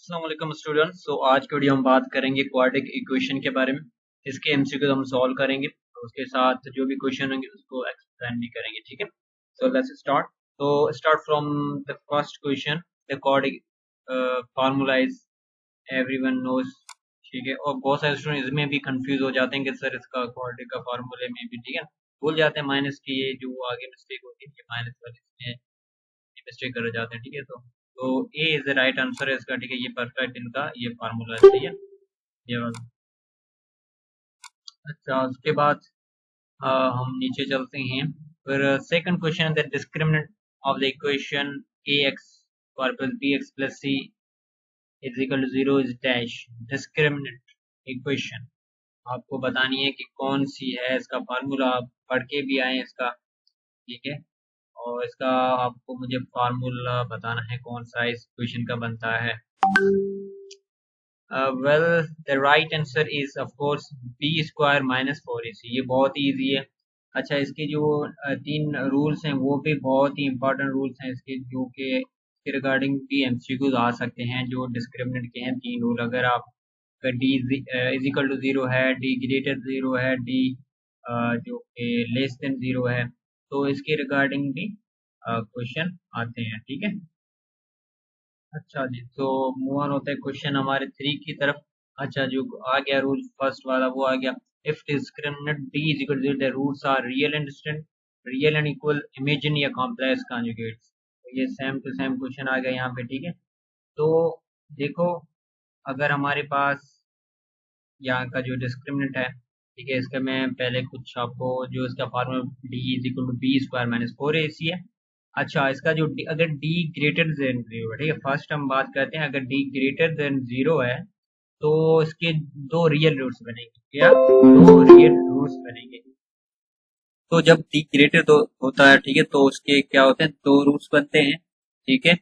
अस्सलाम वालेकुम स्टूडेंट्स। आज की वीडियो हम बात करेंगे क्वाड्रेटिक इक्वेशन के बारे में। इसके एमसीक्यू हम सॉल्व करेंगे और उसके साथ जो भी क्वेश्चन होंगे उसको एक्सप्लेन भी करेंगे। ठीक है, सो लेट्स स्टार्ट। तो start from the first question. The quadratic formula is everyone knows. ठीक है, और बहुत सारे स्टूडेंट इसमें भी कंफ्यूज हो जाते हैं कि सर इसका क्वाड्रेटिक का फार्मूले में भी, ठीक है, भूल जाते हैं माइनस की, ये जो आगे मिस्टेक होती है माइनस वाली इसमें मिस्टेक कर जाते हैं। ठीक है, तो ए इज द राइट आंसर है इसका। ठीक है, ये परफेक्ट इनका ये फार्मूला है। ठीक है, ये वाला। अच्छा, उसके बाद हम नीचे चलते हैं। फिर second question, the discriminant of the equation a x square plus b x plus c is equal to zero is dash. Discriminant equation आपको बतानी है कि कौन सी है, इसका फार्मूला आप पढ़ के भी आए इसका। ठीक है, और इसका आपको मुझे फार्मूला बताना है कौन सा इस क्वेश्चन का बनता है। Well, the right answer is of course b square minus 4ac। ये बहुत ही इजी है। अच्छा, इसके जो तीन रूल्स हैं वो भी बहुत ही इंपॉर्टेंट रूल्स हैं इसके, जो कि इसके रिगार्डिंग भी एमसीक्यूज आ सकते हैं। जो डिस्क्रिमिनेंट के हैं तीन रूल, अगर आप d is equal to zero है, डी ग्रेटर जीरो है, डी जो कि लेस देन जीरो है, तो इसके रिगार्डिंग भी क्वेश्चन आते हैं। ठीक है, अच्छा जी, तो मूव ऑन होते हैं क्वेश्चन हमारे 3 की तरफ। अच्छा, जो आ गया रूल फर्स्ट वाला वो आ गया। If discriminant d is equal to the roots are real and distinct, real and equal, imagine या कॉम्प्लेक्स कॉन्जुगेट्स। तो ये सेम टू सेम क्वेश्चन आ गया यहाँ पे। ठीक है, तो देखो, अगर हमारे पास यहाँ का जो डिस्क्रिमिनेंट है, ठीक है, इसका मैं पहले कुछ आपको जो इसका formula d is equal to b square minus 4ac है। अच्छा, इसका जो अगर डी ग्रेटर देन जीरो है, ठीक है, फर्स्ट हम बात करते हैं, अगर डी ग्रेटर देन जीरो है तो इसके दो रियल रूट्स बनेंगे। क्या? दो रियल रूट्स बनेंगे। तो जब डी ग्रेटर तो होता है, ठीक है, तो उसके क्या होते हैं, दो रूट्स बनते हैं। ठीक है,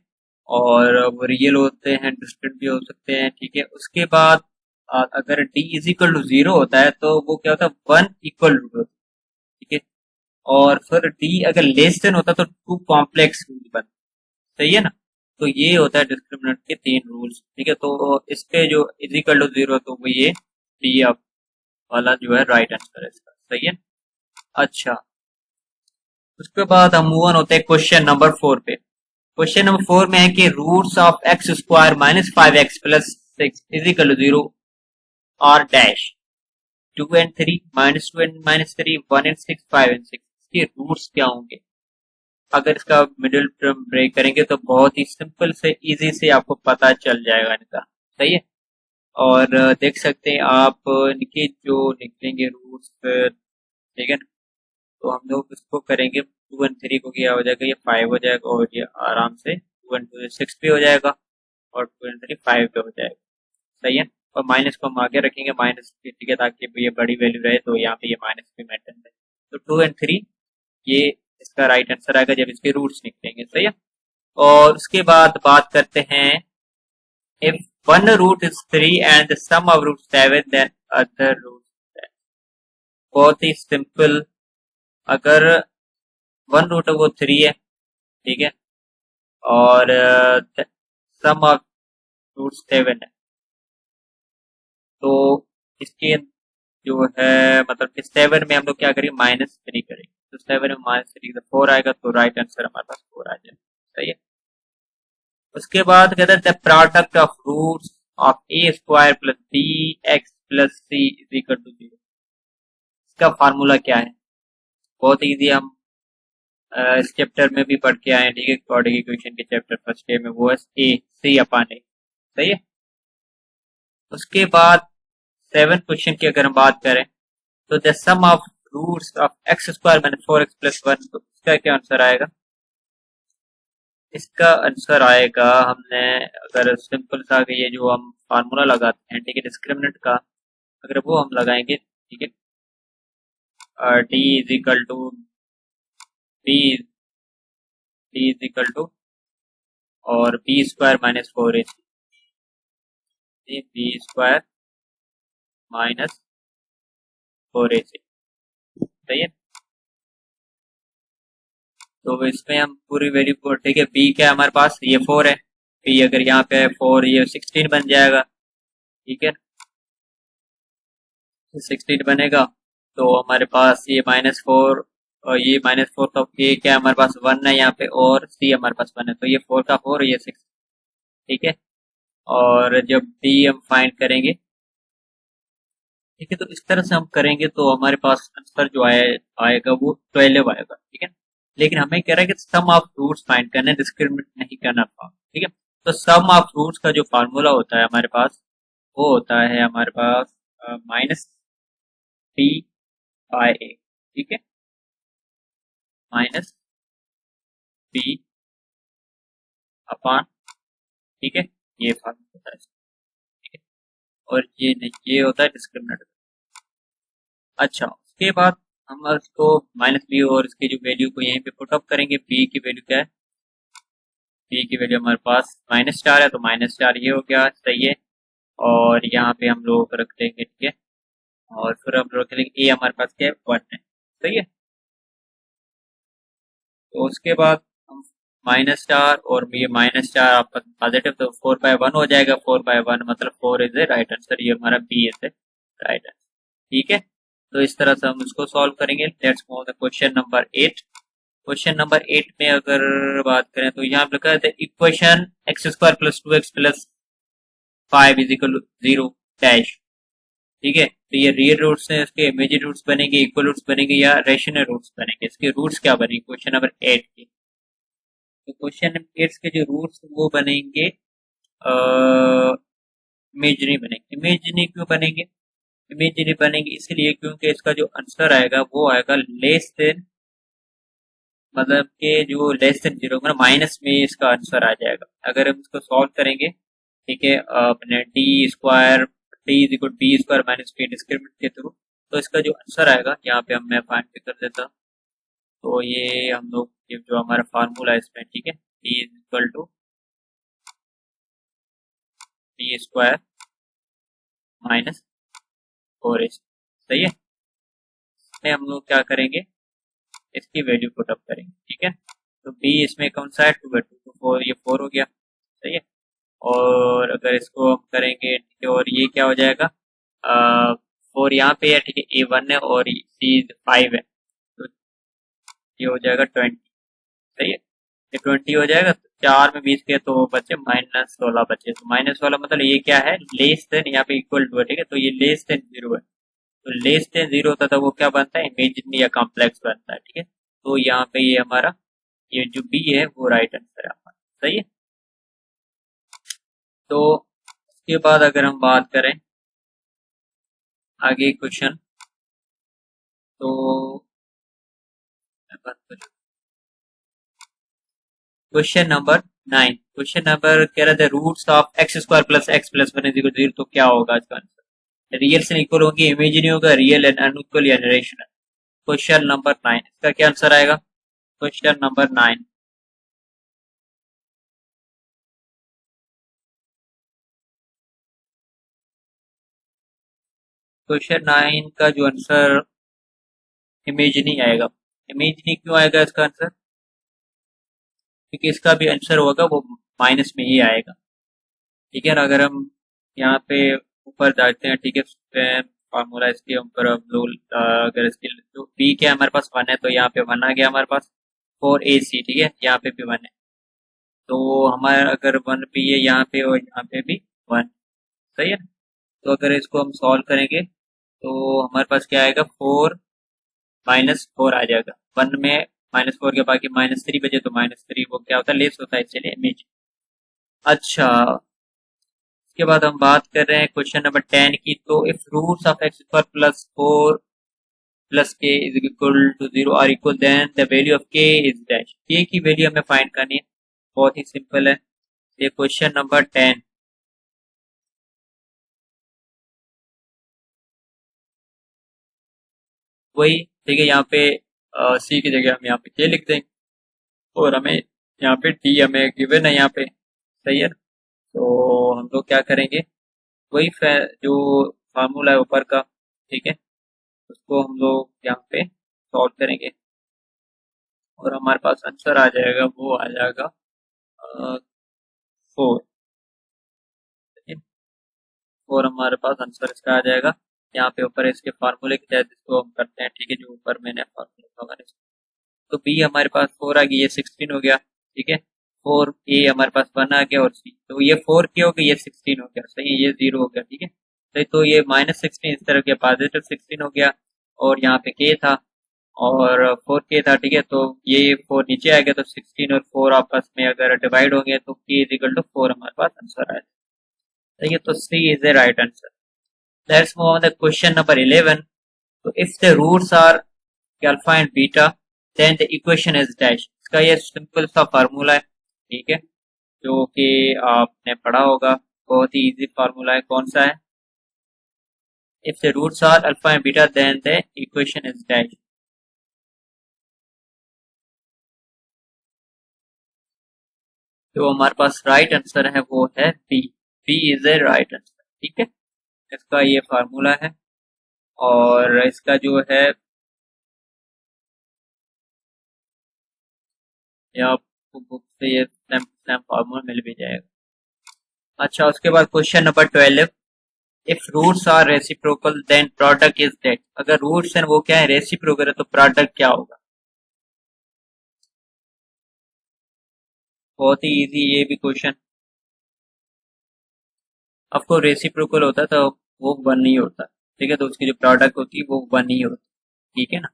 और वो रियल होते हैं, डिस्टिंक्ट भी हो सकते हैं। ठीक है, उसके बाद अगर d is equal to zero होता है तो वो क्या होता है, वन इक्वल रूट होता है। ठीक है, और फिर डी अगर लेस देन होता है तो टू कॉम्प्लेक्स रूट बनता है। सही है ना? तो ये होता है डिस्क्रिमिनेंट के तीन रूल्स। ठीक है, तो इस पे जो इज इक्वल टू जीरो तो वो ये डी वाला जो है राइट आंसर है इसका। सही है। अच्छा, उसके बाद हम मूव ऑन होते हैं क्वेश्चन नंबर 4 पे। क्वेश्चन नंबर 4 में है कि roots of x square minus 5x plus 6 is equal to zero are dash. 2 and 3, -2 and -3, 1 and 6, 5 and 6। इसके रूट्स क्या होंगे? अगर इसका मिडिल टर्म ब्रेक करेंगे तो बहुत ही सिंपल से इजी से आपको पता चल जाएगा इनका। सही है, और देख सकते हैं आप इनके जो निकलेंगे रूट्स। ठीक है, तो हम लोग इसको करेंगे, 2 एंड 3 को क्या हो जाएगा, ये 5 हो जाएगा, और ये आराम से 2 एंड 2 6 भी हो जाएगा, और 2 एंड 3 5 पे हो जाएगा। सही है, और माइनस को हम आगे रखेंगे माइनस की, ठीक है, ताकि ये बड़ी वैल्यू रहे, तो यहाँ पे ये माइनस भी मेंटेन रहे। तो 2 एंड 3 ये इसका राइट आंसर आएगा जब इसके रूट्स निकलेंगे। सही है, और उसके बाद बात करते हैं, if one root is 3 and the sum of root 7 then other root. बहुत ही सिंपल, अगर वन रूट है वो 3 है, ठीक है, और सम ऑफ रूट 7 है, तो इसके जो है मतलब कि 7 में हम लोग क्या करेंगे, -3 करेंगे। तो 7 में -3 4 आएगा, तो राइट आंसर हमारे पास 4 आ जाएगा। सही है, उसके बाद कहते हैं the product of roots of a square plus b x plus c is equal to zero. इसका फार्मूला क्या है? बहुत इजी, हम इस चैप्टर में भी पढ़ के आए हैं। ठीक है, क्वाड्रेटिक इक्वेशन के चैप्टर फर्स्ट डे में, वो है ए सी अपान ए। सही है, उसके बाद 7 क्वेश्चन की अगर हम बात करें, तो the sum of roots of x square minus 4x plus 1, तो इसका क्या आंसर आएगा? इसका आंसर आएगा, हमने अगर सिंपल सा ये जो हम फार्मूला लगाते हैं, ठीक है, डिस्क्रिमिनेंट का, अगर वो हम लगाएंगे, ठीक है, D is equal to B D is equal to और B square minus 4ac, B square minus 4ac। सही है, तो इसमें हम पूरी वैल्यू को, ठीक है, बी क्या है हमारे पास, ये 4 है, पी अगर यहाँ पे 4 ये 16 बन जाएगा। ठीक है, 16 बनेगा। तो हमारे पास ये -4 और ये -4 का ए क्या है हमारे पास 1 है यहाँ पे, और सी हमारे पास 1 है, तो ये 4 का 4 ये 6। ठीक है, और जब डी हम फाइंड करेंगे, ठीक है, तो इस तरह से हम करेंगे तो हमारे पास आंसर जो आएगा वो 12 आएगा। ठीक है, लेकिन हमें कह रहा है कि सम ऑफ रूट्स फाइंड करना है, डिस्क्रिमिनेट नहीं करना था। ठीक है, तो सम ऑफ रूट्स का जो फार्मूला होता है हमारे पास, वो होता है हमारे पास -p/a। ठीक है, -p अपॉन, ठीक है, ये फार्मूला होता है। ठीक है, और ये नहीं, ये होता है डिस्क्रिमिनेट। अच्छा, उसके बाद हम इसको -b और इसकी जो वैल्यू को यहीं पे पुट अप करेंगे। b की वैल्यू क्या है, b की वैल्यू हमारे पास -4 है, तो -4 ये हो गया, सही है। और यहाँ पे हम लोग रख देंगे, ठीक है, और फिर हम लोग रख देंगे a हमारे पास क्या है 1 है, सही है। तो उसके बाद हम -4 और ये -4 आपका पॉजिटिव, तो 4/1 हो जाएगा। 4/1 मतलब 4 इज ए राइट आंसर, ये हमारा b is a right answer. ठीक है, तो इस तरह से हम इसको सॉल्व करेंगे। Let's move the question number 8। Question number 8 में अगर बात करें तो यहाँ पे लिखा है इक्वेशन x² + 2x + 5 = 0 डैश। ठीक है, तो ये रियल रूट्स हैं, इसके इमेजिनरी रूट्स बनेंगे, इक्वल रूट्स बनेंगे या रेशनल रूट्स बनेंगे। इसके रूट्स क्या बनेंगे क्वेश्चन नंबर 8 के, तो क्वेश्चन नंबर 8 के जो रूट्स वो बनेंगे इमेजिनरी बनेंगे। इमेजिनरी क्यों बनेंगे, इमेजिनरी बनेंगे इसलिए क्योंकि इसका जो आंसर आएगा वो आएगा लेस देन, मतलब कि जो लेस देन 0 मतलब माइनस में इसका आंसर आ जाएगा अगर हम इसको सॉल्व करेंगे। ठीक है, अपने d² - p डिस्क्रिमिनेंट के थ्रू, तो इसका जो आंसर आएगा यहाँ पे हम मैं फाइंड भी कर देता। तो ये हम लोग ये जो हमारा फार्मूला है इसमें, ठीक है, d = -4h, सही है। इसमें हम लोग क्या करेंगे, इसकी वैल्यू पुट अप करेंगे। ठीक है, तो b इसमें कौन सा है 2 है, 2 तो 4, ये 4 हो गया, सही है। और अगर इसको हम करेंगे, ठीक है, और ये क्या हो जाएगा, 4 यहाँ पे है, ठीक है, a1 है और c 5 है, तो ये हो जाएगा 20, सही है। ये 20 हो जाएगा, तो 4 में 20 के तो बचे -16 बचे, तो -16 मतलब ये क्या है, लेस देन, यहाँ पे इक्वल टू है, ठीक है, तो ये लेस देन 0 है। तो लेस देन 0 होता था वो क्या बनता है, इमेजिनरी या कॉम्प्लेक्स बनता है। ठीक है, तो यहाँ पे ये हमारा ये जो बी है वो राइट आंसर है हमारा, सही है। तो उसके बाद अगर हम बात करें आगे क्वेश्चन, तो क्वेश्चन नंबर 9, क्वेश्चन नंबर कह रहे थे रूट्स ऑफ x² + x + 1 = 0, तो क्या होगा इसका आंसर, रियल से इक्वल होंगे, इमेजिनरी होगा, रियल एंड अनइक्वल या रेशनल। क्वेश्चन नंबर 9 इसका क्या आंसर आएगा, क्वेश्चन नंबर 9। क्वेश्चन 9 का जो आंसर इमेजिनरी आएगा। इमेजिनरी क्यों आएगा इसका आंसर, क्योंकि इसका भी आंसर होगा वो माइनस में ही आएगा। ठीक है ना, अगर हम यहाँ पे ऊपर जाते हैं, ठीक है, फार्मूला इसके ऊपर हम लोग अगर इसके जो बी क्या हमारे पास 1 है, तो यहाँ पे 1 आ गया हमारे पास, 4ac, ठीक है, यहाँ पे भी 1 है, तो हमारा अगर 1 भी है यहाँ पे और यहाँ पे भी 1, सही है। तो अगर इसको हम सॉल्व करेंगे तो हमारे पास क्या आएगा, 4 -4 आ जाएगा। 1 में -4 के बाकी -3 बचे, तो -3 वो क्या होता है, लेस होता है, इसलिए इमेज। अच्छा, इसके बाद हम बात कर रहे हैं क्वेश्चन नंबर 10 की, तो if roots of x² + 4 + k = 0 are equal, then the value of k is dash. k की वैल्यू हमें फाइंड करनी है, बहुत ही सिंपल है। ये क्वेश्चन नंबर 10, वही, ठीक है, यहाँ पे सी की जगह हम यहाँ पे k लिख देंगे, और हमें यहाँ पे टी हमें गिवन है यहाँ पे, सही है। तो हम लोग क्या करेंगे, वही जो फार्मूला है ऊपर का, ठीक है, उसको हम लोग यहाँ पे सॉल्व करेंगे और हमारे पास आंसर आ जाएगा, वो आ जाएगा 4। 4 हमारे पास आंसर इसका आ जाएगा। यहाँ पे ऊपर इसके फार्मूले के तहत इसको हम करते हैं, ठीक है, जो ऊपर मैंने फार्मूला लगाया। तो बी हमारे पास 4 आ गई, ये 16 हो गया, ठीक है। 4 ए हमारे पास 1 आ गया और सी, तो ये 4 के हो गया, ये 16 हो गया, सही है, ये 0 हो गया, ठीक है। तो ये -16 इस तरह के +16 हो गया, और यहाँ पे के था और 4k था, ठीक है। तो ये 4 नीचे आ गया, तो 16 और 4 आपस में अगर डिवाइड होंगे तो k इक्वल टू 4 हमारे पास आंसर आया, ठीक है। तो C is the right answer. Let's move on the question number 11। तो if the roots are alpha and beta then the equation is dash. इसका ये सिंपल सा फार्मूला है, ठीक है, जो कि आपने पढ़ा होगा, बहुत ही इजी फार्मूला है। कौन सा है? If the roots are alpha and beta then the equation is dash. जो हमारे पास राइट आंसर है वो है B. B is a right answer, ठीक है। इसका ये फार्मूला है, और इसका जो है ये आपको बुक से ये सेम सेम फार्मूला मिल भी जाएगा। अच्छा, उसके बाद question number 12। If roots are reciprocal then product is that. अगर रूट्स हैं वो क्या है, रेसिप्रोकल है, तो प्रोडक्ट क्या होगा? बहुत ही इजी ये भी क्वेश्चन। आपको रेसिप्रोकल होता है तो वो वन नहीं होता, ठीक है, तो उसकी जो प्रोडक्ट होती है वो वन नहीं होती, ठीक है ना।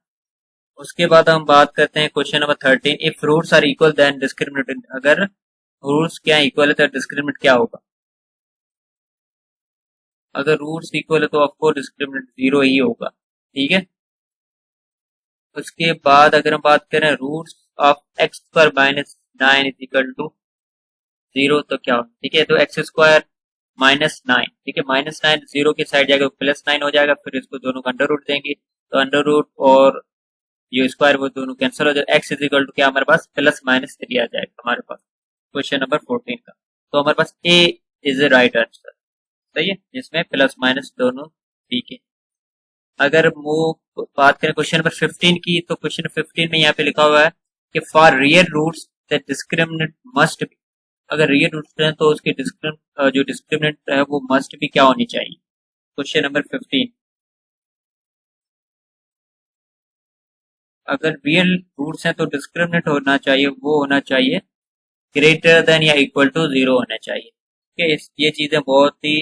उसके बाद हम बात करते हैं question number 13। If roots are equal then discriminant. अगर रूट्स क्या इक्वल है तो डिस्क्रिमिनेंट क्या होगा? अगर रूट्स इक्वल है तो ऑफकोर्स डिस्क्रिमिनेंट 0 ही होगा, ठीक है। उसके बाद अगर हम बात करें roots of x square -9 is equal to 0, तो क्या होगा? ठीक है, तो एक्स स्क्वायर -9, ठीक है, -9 0 के साइड जाएगा +9 हो जाएगा, फिर इसको दोनों का अंडर रूट देंगे, तो अंडर रूट और ये स्क्वायर वो दोनों कैंसिल हो जाए। एक्स इज इक्वल टू क्या हमारे पास +-3 आ जाएगा हमारे पास क्वेश्चन नंबर 14 का। तो हमारे पास ए इज ए राइट आंसर, सही है, जिसमें प्लस माइनस दोनों ठीक है। अगर वो बात करें क्वेश्चन नंबर 15 की, तो क्वेश्चन 15 में यहाँ पे लिखा हुआ है कि for real roots the discriminant must be. अगर रियल रूट्स हैं तो उसकी जो डिस्क्रिमिनेंट है वो मस्ट भी क्या होनी चाहिए? Question number 15। अगर रियल रूट्स हैं तो डिस्क्रिमिनेंट होना चाहिए, वो होना चाहिए ग्रेटर देन या इक्वल टू 0 होना चाहिए, ठीक है। ये चीजें बहुत ही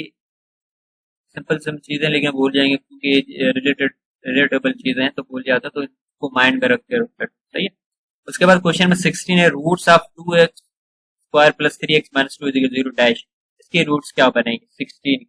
सिंपल सिंपल चीजें, लेकिन भूल जाएंगे क्योंकि रिलेटेबल चीजें हैं तो भूल जाता, तो इसको माइंड में रख के रखते, सही है। उसके बाद क्वेश्चन में 16 है, roots of 2x square plus 3x minus 2 is 0 dash. इसके रूट्स क्या बनेंगे 16?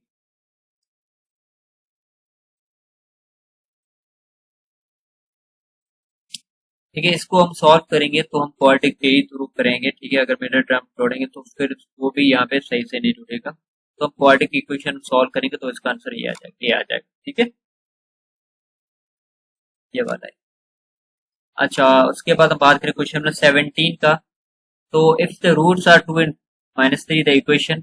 ठीक है, इसको हम सॉल्व करेंगे तो हम क्वाड्रेटिक के ही थ्रू करेंगे, ठीक है। अगर मिडिल टर्म जोड़ेंगे तो फिर वो भी यहाँ पे सही से नहीं जुड़ेगा, तो हम क्वाड्रेटिक इक्वेशन सॉल्व करेंगे तो इसका आंसर ये आ जाएगा, ठीक है, ये वाला है। अच्छा, उसके बाद हम बात करें क्वेश्चन नंबर 17 का। तो if the roots are 2 and -3 the equation.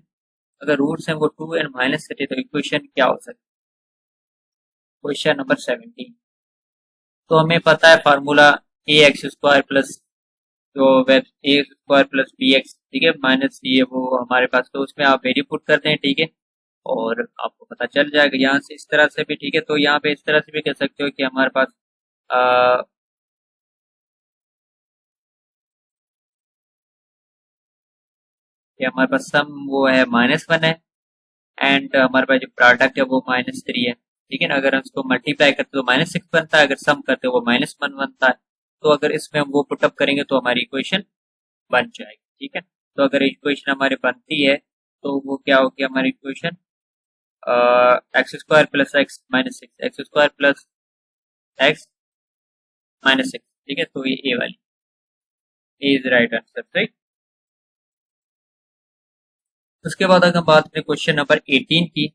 अगर रूट्स हैं वो 2 एंड -3 तो इक्वेशन क्या हो सकती है? Question number 17। तो हमें पता है फार्मूला ए एक्स स्क्वायर प्लस जो वेब ए स्क्वायर प्लस बी एक्स, ठीक है, माइनस ये वो हमारे पास, तो उसमें आप वेरी पुट करते हैं, ठीक है, और आपको पता चल जाएगा यहाँ से। इस तरह से भी ठीक है, तो यहाँ पे इस तरह से भी कह सकते हो कि हमारे पास कि हमारे पास सम वो है -1 है, एंड हमारे पास जो प्रोडक्ट है वो -3 है, ठीक है ना। अगर हम इसको मल्टीप्लाई करते तो -6 बनता है, अगर सम करते वो -1 बनता है। तो अगर इसमें हम वो पुटअप करेंगे तो हमारी इक्वेशन बन जाएगी, ठीक है। तो अगर इक्वेशन हमारी बनती है तो वो क्या होगी हमारी equation? X square plus x minus six, x square plus x -6, ठीक है। तो ये ए वाली, ए इज राइट आंसर, राइट। उसके बाद अगर हम बात करें क्वेश्चन नंबर 18 की,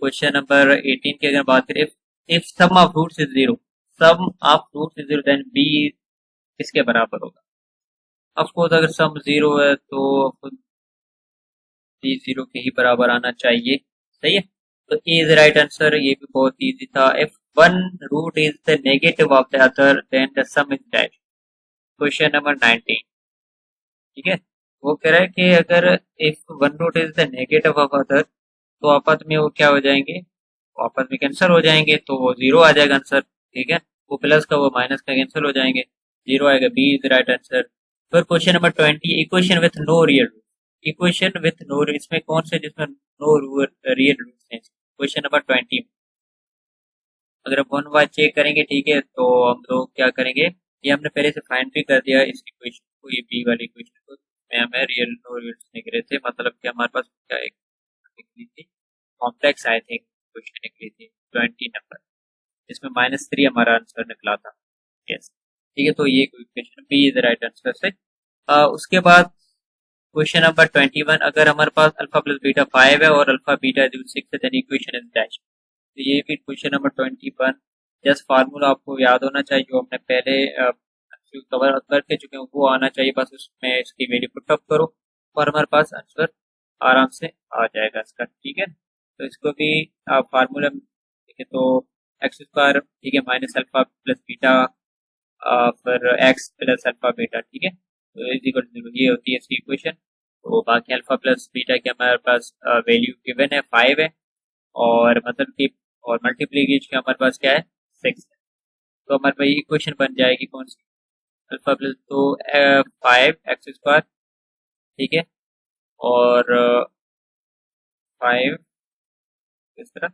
क्वेश्चन नंबर 18 की अगर बात करें, if sum of roots is 0, sum of roots is 0 then B किसके बराबर होगा? ऑफ कोर्स अगर सम 0 है तो बी 0 के ही बराबर आना चाहिए, सही है। तो ए इज राइट आंसर, ये भी बहुत इजी था। If one root is the negative of the other then the sum is dash. Question number 19, ठीक है। वो कह रहा है कि अगर if one root is the negative of other, तो आपस में वो क्या हो जाएंगे, वो आपस में कैंसिल हो जाएंगे, तो वो जीरो आ जाएगा आंसर। ठीक है, वो प्लस का वो माइनस का कैंसिल हो जाएंगे, जीरो आएगा, बी इज राइट आंसर। फिर question number 20, equation with no real root. Equation with no, इसमें कौन से जिसमें नो रियल रूट है? क्वेश्चन नंबर 20, अगर हम वन बाय चेक करेंगे, ठीक है, तो हम लोग क्या करेंगे, ये हमने पहले से फाइंड भी कर दिया इस इक्वेशन को, ये बी वाली इक्वेशन को, में हमें रियल नो रियल निकले थे, मतलब कि हमारे पास क्या एक निकली थी, कॉम्प्लेक्स आई थिंक क्वेश्चन निकली थी 20 नंबर, जिसमें -3 हमारा आंसर निकला था। यस, ठीक है, तो ये question B is the right answer से। उसके बाद क्वेश्चन नंबर 21, अगर हमारे पास अल्फा प्लस बीटा 5 है और अल्फा बीटा इज 6 है, देन इक्वेशन इज डैश। तो ये भी क्वेश्चन नंबर 21, जस्ट फार्मूला आपको याद होना चाहिए जो हमने पहले कवर करके चुके हैं, वो आना चाहिए, बस उसमें इसकी वैल्यू पुट अप करो और हमारे पास आंसर आराम से आ जाएगा इसका। ठीक है, तो इसको भी आप फार्मूला, ठीक है, तो एक्स स्क्वायर, ठीक है, माइनस अल्फा प्लस बीटा, फिर एक्स प्लस अल्फा बीटा, ठीक है, तो इज इक्वल टू 0, ये होती है इसकी इक्वेशन। तो बाकी अल्फा प्लस बीटा की हमारे पास वैल्यू गिवन है 5 है, और मतलब कि और मल्टीप्लीकेशन का हमारे पास क्या है 6 है, तो हमारे पास इक्वेशन बन जाएगी कौन सी, अल्फा प्लस, तो 5 एक्स स्क्वायर, ठीक है, और 5 किस तरह,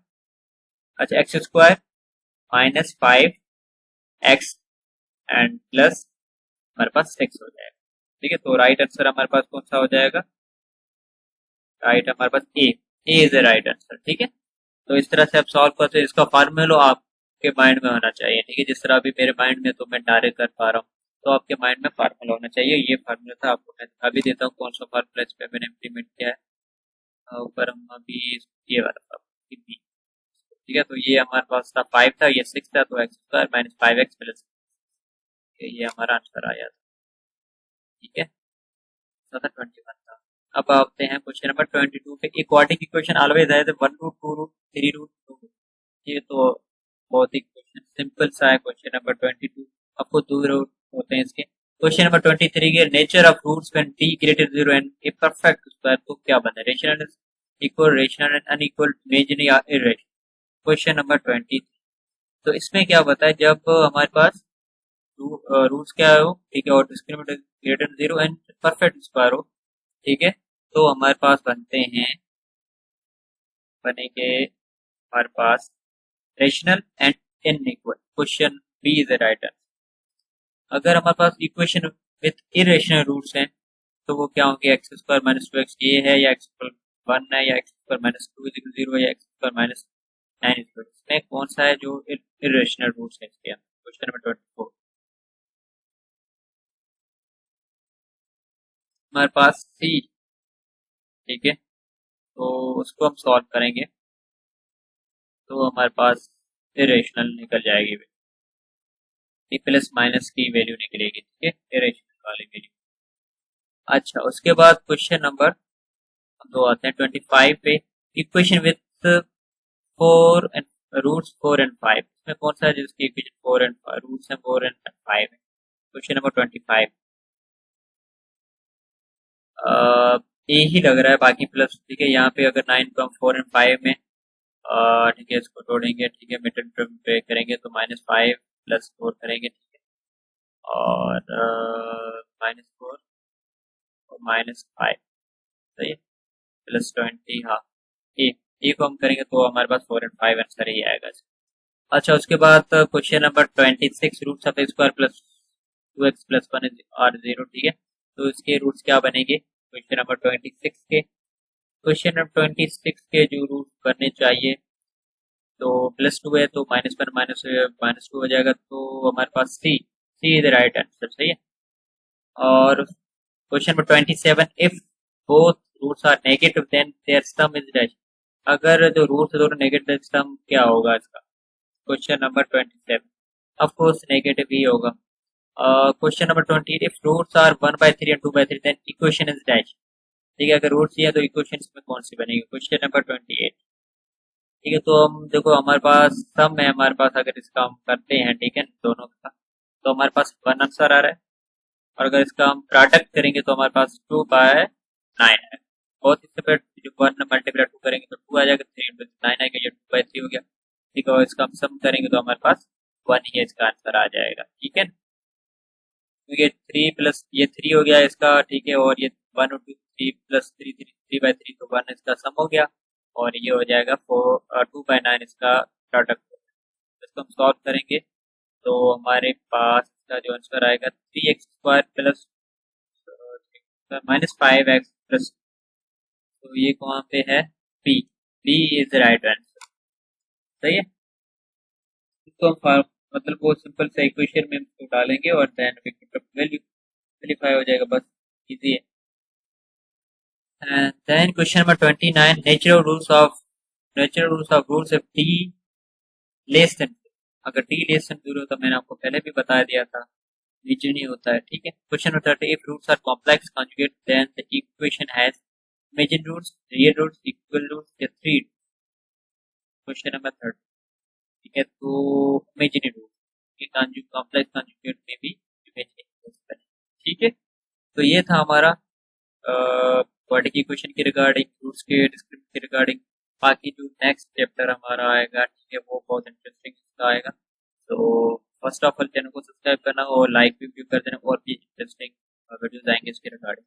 अच्छा, x square -5 x and plus हमारे पास 6 हो जाएगा। ठीक है, तो राइट आंसर हमारे पास कौन सा हो जाएगा, राइट हमारे पास ए इज द राइट आंसर। ठीक है, तो इस तरह से आप सॉल्व करते हैं, इसका फार्मूला आपके माइंड में होना चाहिए। ठीक है, जिस तरह अभी मेरे माइंड में तो मैं डायरेक्ट कर पा रहा हूँ, तो आपके माइंड में फार्मूला होना चाहिए। ये फार्मूला था, आपको मैं दिखा भी देता हूँ कौन सा फार्मूला इस पे मैंने इम्प्लीमेंट किया है। ऊपर हम अभी ये वाला था, ठीक है, तो ये हमारे पास था 5 था, ये 6 था, तो एक्स स्क्वायर -5 एक्स प्लस, ये हमारा आंसर आया था। ठीक है, 21 था। अब आते हैं क्वेश्चन नंबर 22 पे, इक्वालिटी इक्वेशन ऑलवेज है 1 रूट 2 रूट 3 रूट 2। ये तो बहुत ही क्वेश्चन सिंपल सा है, क्वेश्चन नंबर 22, आपको 2 रूट होते हैं इसके। क्वेश्चन नंबर 23 के, nature of roots when t greater 0 and a perfect square, तो क्या बने, rational, equal, rational and unequal, imaginary या इरेशनल। क्वेश्चन नंबर 23, तो इसमें क्या बताया, जब हमारे पास रूट्स क्या हो, ठीक है, और discriminant greater 0 and perfect square हो, ठीक है, तो हमारे पास बनते हैं, बनेंगे हमारे पास rational and unequal. Question B is the right answer. अगर हमारे पास इक्वेशन विथ इरेशनल रूट्स हैं, तो वो क्या होंगे, एक्स स्क्वायर -2x ये है, या एक्स स्क्वायर 1 है, या एक्स स्क्वायर -2 इज 0 है, या एक्स स्क्वायर -9 इज 0। इसमें कौन सा है जो इरेशनल रूट्स है इसके अंदर। क्वेश्चन नंबर 24, हमारे पास सी, ठीक है, तो उसको हम सॉल्व करेंगे, तो हमारे पास इरेशनल निकल जाएगी, प्लस माइनस की वैल्यू निकलेगी, ठीक है, इरेशनल वाली वैल्यू। अच्छा, उसके बाद क्वेश्चन नंबर दो आते हैं 25 पे, इक्वेशन विथ 4 एंड 5, इसमें कौन सा है जिसकी इक्वेशन 4 एंड 5 रूट्स है, 4 एंड 5 है। क्वेश्चन नंबर 25, ए ही लग रहा है, बाकी प्लस, ठीक है, यहाँ पे अगर 9 को हम 4 एंड 5 में, ठीक है, इसको जोड़ेंगे, ठीक है, मिडिल टर्म पे करेंगे, तो -5 +4 करेंगे, ठीक है, और -4 और -5, सही है, +20, हाँ, ए ए को हम करेंगे तो हमारे पास 4 एंड 5 आंसर ही आएगा। अच्छा, उसके बाद question number 26, roots of x² plus 2x plus 1 are 0, ठीक है, तो इसके रूट्स क्या बनेंगे, क्वेश्चन नंबर 26 के, क्वेश्चन नंबर 26 के जो रूट बनने चाहिए, तो +2 है, तो -1 -2 हो जाएगा, तो हमारे पास C C is the right answer, सही है। और question number 27, if both roots are negative then their sum is dash. अगर जो रूट्स दोनों नेगेटिव, सम क्या होगा इसका। Question number 27, of course negative ही होगा। Question number 28, if roots are 1/3 and 2/3 then equation is dash. ठीक है, अगर रूट्स ये है तो इक्वेशन में कौन सी बनेगी। क्वेश्चन नंबर 28, ठीक है, तो हम देखो हमारे पास सम है, हमारे पास अगर इसका हम करते हैं, ठीक है, दोनों का, तो हमारे पास 1 आंसर आ रहा है, और अगर इसका हम प्रोडक्ट करेंगे तो हमारे पास 2/9 है। बहुत ही सिंपल, जो 1 × 2 करेंगे तो 2 आ जाएगा, 3 × 9 आएगा, ये 2/3 हो गया। ठीक है, और इसका हम सम करेंगे तो हमारे पास 1 ही है, इसका आंसर आ जाएगा। ठीक है, तो ये 3 प्लस ये 3 हो गया इसका, ठीक है, और ये 1 और 2 3 प्लस 3 3 3/3 तो 1 इसका सम हो गया, और ये हो जाएगा 2/9 इसका प्रोडक्ट। इसको हम सॉल्व करेंगे तो हमारे पास इसका जो आंसर आएगा 3x² प्लस -5x प्लस, तो ये कहाँ पे है, B. B is right answer. सही है, इसको हम मतलब वो सिंपल सा इक्वेशन में इसको डालेंगे और then we put value, verify हो जाएगा, बस इजी है। And then question number 29, natural rules of rules if T less than, अगर टी लेस देन 0 तो मैंने आपको पहले भी बता दिया था, नीचे नहीं होता है। ठीक है, question number 30, if roots are complex conjugate then the equation has imagine roots, real roots, equal roots या थ्री। क्वेश्चन नंबर 30, ठीक है, तो इमेजिनरी रूट के कॉम्प्लेक्स कॉन्जुगेट में भी इमेजिनरी रूट्स बने। ठीक है, तो ये था हमारा बॉडी की क्वेश्चन के रिगार्डिंग, रूट्स के डिस्क्रिप्शन के रिगार्डिंग। बाकी जो नेक्स्ट चैप्टर हमारा आएगा, ठीक है, वो बहुत इंटरेस्टिंग आएगा। तो फर्स्ट ऑफ ऑल चैनल को सब्सक्राइब करना और लाइक भी कर देना, और भी इंटरेस्टिंग वीडियोस आएंगे इसके रिगार्डिंग।